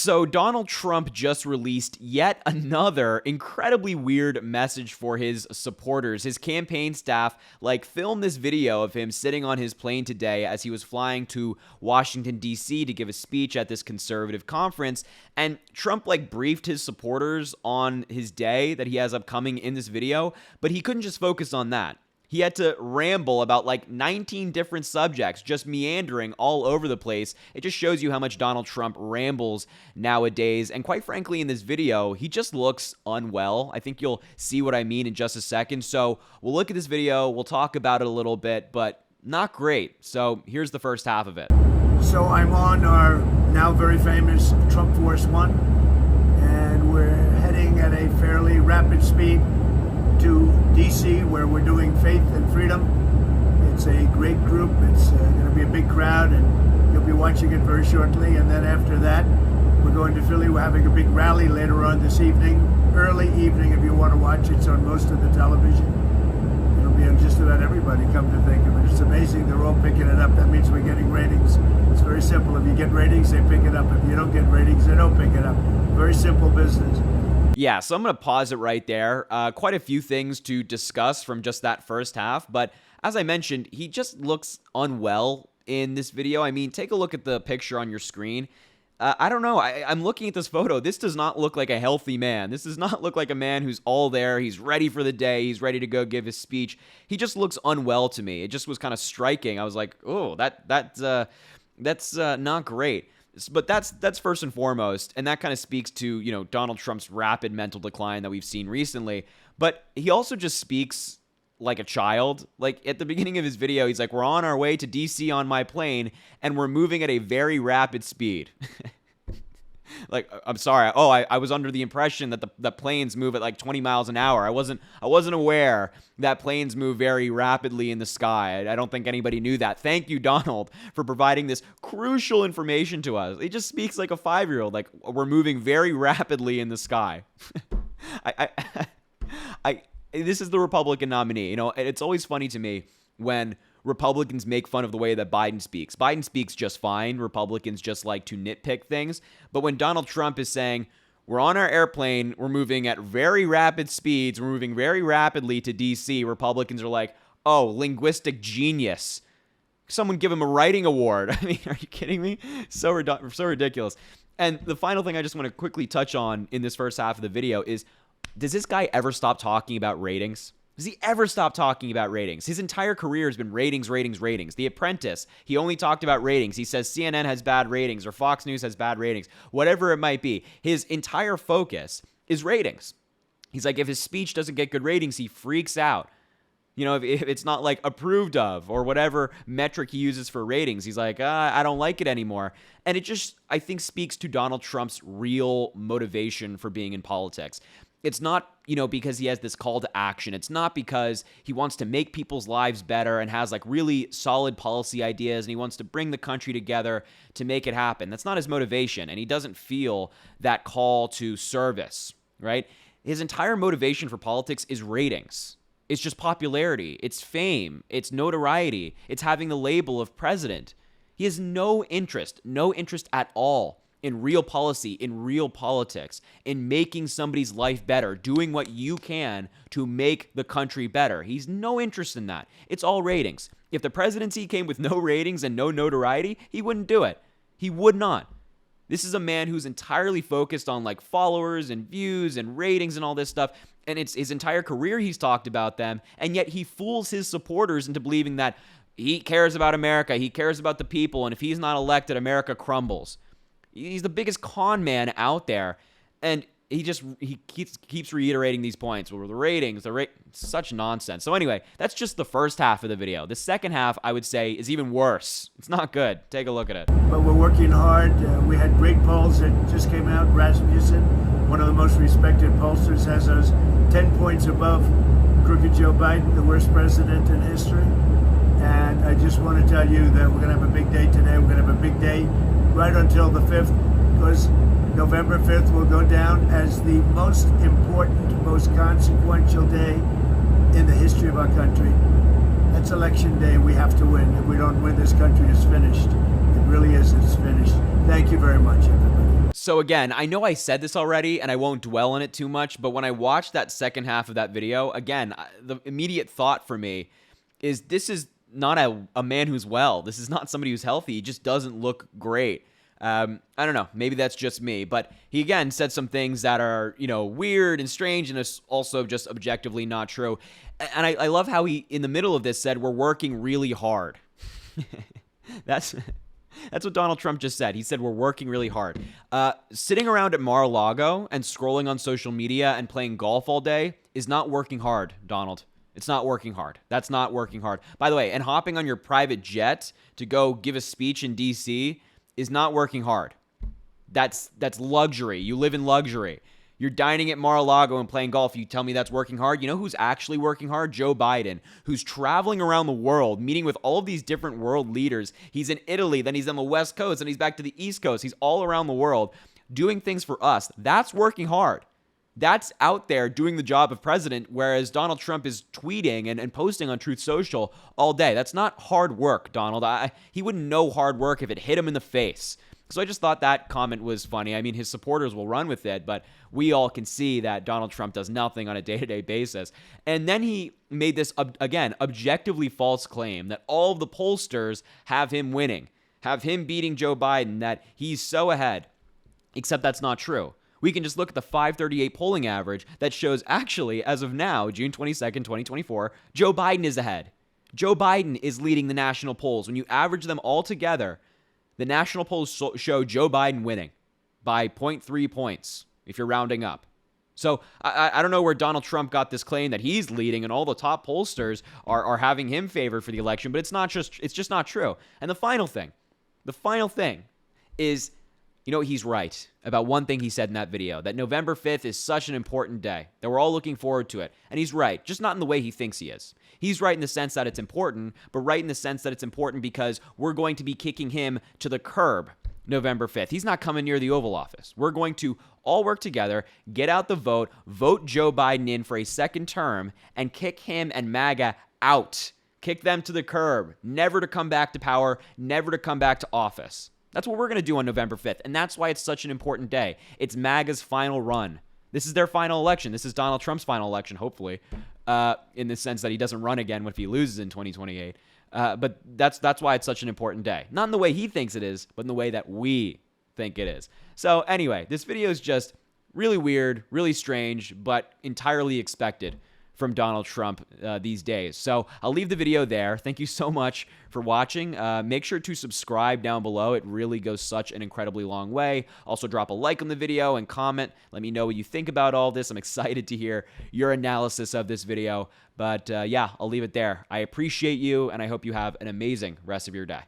So Donald Trump just released yet another incredibly weird message for his supporters. His campaign staff filmed this video of him sitting on his plane today as he was flying to Washington, D.C. to give a speech at this conservative conference. And Trump briefed his supporters on his day that he has upcoming in this video, but he couldn't just focus on that. He had to ramble about 19 different subjects, just meandering all over the place. It just shows you how much Donald Trump rambles nowadays. And quite frankly, in this video, he just looks unwell. I think you'll see what I mean in just a second. So we'll look at this video. We'll talk about it a little bit, but not great. So here's the first half of it. So I'm on our now very famous Trump Force One, and we're heading at a fairly rapid speed to D.C., where we're doing Faith and Freedom. It's a great group. It's going to be a big crowd, and you'll be watching it very shortly. And then after that, we're going to Philly. We're having a big rally later on this evening, early evening if you want to watch. It's on most of the television. It'll be on just about everybody, come to think of it. It's amazing they're all picking it up. That means we're getting ratings. It's very simple. If you get ratings, they pick it up. If you don't get ratings, they don't pick it up. Very simple business. Yeah, so I'm going to pause it right there. Quite a few things to discuss from just that first half, but as I mentioned, he just looks unwell in this video. I mean, take a look at the picture on your screen. I don't know. I'm looking at this photo. This does not look like a healthy man. This does not look like a man who's all there. He's ready for the day. He's ready to go give his speech. He just looks unwell to me. It just was kind of striking. I was like, oh, that's not great. But that's first and foremost, and that kind of speaks to, Donald Trump's rapid mental decline that we've seen recently. But he also just speaks like a child. At the beginning of his video, he's like, we're on our way to D.C. on my plane, and we're moving at a very rapid speed. I'm sorry. Oh, I was under the impression that the planes move at 20 miles an hour. I wasn't aware that planes move very rapidly in the sky. I don't think anybody knew that. Thank you, Donald, for providing this crucial information to us. He just speaks like a 5-year-old. We're moving very rapidly in the sky. This is the Republican nominee. It's always funny to me when Republicans make fun of the way that Biden speaks. Biden speaks just fine. Republicans just like to nitpick things. But when Donald Trump is saying, we're on our airplane, we're moving at very rapid speeds, we're moving very rapidly to D.C., Republicans are like, oh, linguistic genius. Someone give him a writing award. I mean, are you kidding me? So ridiculous. And the final thing I just want to quickly touch on in this first half of the video is, does this guy ever stop talking about ratings? Does he ever stop talking about ratings? His entire career has been ratings, ratings, ratings. The Apprentice, he only talked about ratings. He says CNN has bad ratings or Fox News has bad ratings, whatever it might be. His entire focus is ratings. He's like, if his speech doesn't get good ratings, he freaks out. If it's not approved of or whatever metric he uses for ratings, he's like, I don't like it anymore. And it just, I think, speaks to Donald Trump's real motivation for being in politics. It's not, because he has this call to action. It's not because he wants to make people's lives better and has really solid policy ideas and he wants to bring the country together to make it happen. That's not his motivation. And he doesn't feel that call to service, right? His entire motivation for politics is ratings. It's just popularity. It's fame. It's notoriety. It's having the label of president. He has no interest at all in real policy, in real politics, in making somebody's life better, doing what you can to make the country better. He's no interest in that. It's all ratings. If the presidency came with no ratings and no notoriety, he wouldn't do it. He would not. This is a man who's entirely focused on followers and views and ratings and all this stuff. And it's his entire career he's talked about them. And yet he fools his supporters into believing that he cares about America. He cares about the people. And if he's not elected, America crumbles. He's the biggest con man out there, and he keeps reiterating these points. Well, the ratings, such nonsense. So anyway, that's just the first half of the video. The second half, I would say, is even worse. It's not good. Take a look at it. But we're working hard. We had great polls that just came out. Rasmussen, one of the most respected pollsters, has us 10 points above crooked Joe Biden, the worst president in history. And I just want to tell you that we're going to have a big day today. We're going to have a big day right until the 5th, because November 5th will go down as the most important, most consequential day in the history of our country. That's election day. We have to win. If we don't win, this country is finished. It really is. It's finished. Thank you very much, everybody. So again, I know I said this already and I won't dwell on it too much, but when I watched that second half of that video, again, the immediate thought for me is this is not a man who's well. This is not somebody who's healthy. He just doesn't look great. I don't know. Maybe that's just me, but he again said some things that are, weird and strange, and it's also just objectively not true. And I love how he, in the middle of this, said, "We're working really hard." That's what Donald Trump just said. He said, "We're working really hard." Sitting around at Mar-a-Lago and scrolling on social media and playing golf all day is not working hard, Donald. It's not working hard. That's not working hard. By the way, and hopping on your private jet to go give a speech in D.C. is not working hard. That's luxury. You live in luxury. You're dining at Mar-a-Lago and playing golf. You tell me that's working hard? You know who's actually working hard? Joe Biden, who's traveling around the world, meeting with all of these different world leaders. He's in Italy, then he's on the West Coast, and he's back to the East Coast. He's all around the world doing things for us. That's working hard. That's out there doing the job of president, whereas Donald Trump is tweeting and posting on Truth Social all day. That's not hard work, Donald. He wouldn't know hard work if it hit him in the face. So I just thought that comment was funny. I mean, his supporters will run with it, but we all can see that Donald Trump does nothing on a day-to-day basis. And then he made this, again, objectively false claim that all of the pollsters have him winning, have him beating Joe Biden, that he's so ahead, except that's not true. We can just look at the 538 polling average that shows actually, as of now, June 22nd, 2024, Joe Biden is ahead. Joe Biden is leading the national polls. When you average them all together, the national polls show Joe Biden winning by 0.3 points, if you're rounding up. So I don't know where Donald Trump got this claim that he's leading and all the top pollsters are having him favored for the election, but it's just not true. And the final thing is, he's right about one thing he said in that video, that November 5th is such an important day, that we're all looking forward to it. And he's right, just not in the way he thinks he is. He's right in the sense that it's important, but right in the sense that it's important because we're going to be kicking him to the curb November 5th. He's not coming near the Oval Office. We're going to all work together, get out the vote Joe Biden in for a second term, and kick him and MAGA out. Kick them to the curb, never to come back to power, never to come back to office. That's what we're going to do on November 5th, and that's why it's such an important day. It's MAGA's final run. This is their final election. This is Donald Trump's final election, hopefully, in the sense that he doesn't run again if he loses in 2028. But that's why it's such an important day. Not in the way he thinks it is, but in the way that we think it is. So anyway, this video is just really weird, really strange, but entirely expected from Donald Trump these days. So I'll leave the video there. Thank you so much for watching. Make sure to subscribe down below. It really goes such an incredibly long way. Also drop a like on the video and comment. Let me know what you think about all this. I'm excited to hear your analysis of this video. But yeah, I'll leave it there. I appreciate you, and I hope you have an amazing rest of your day.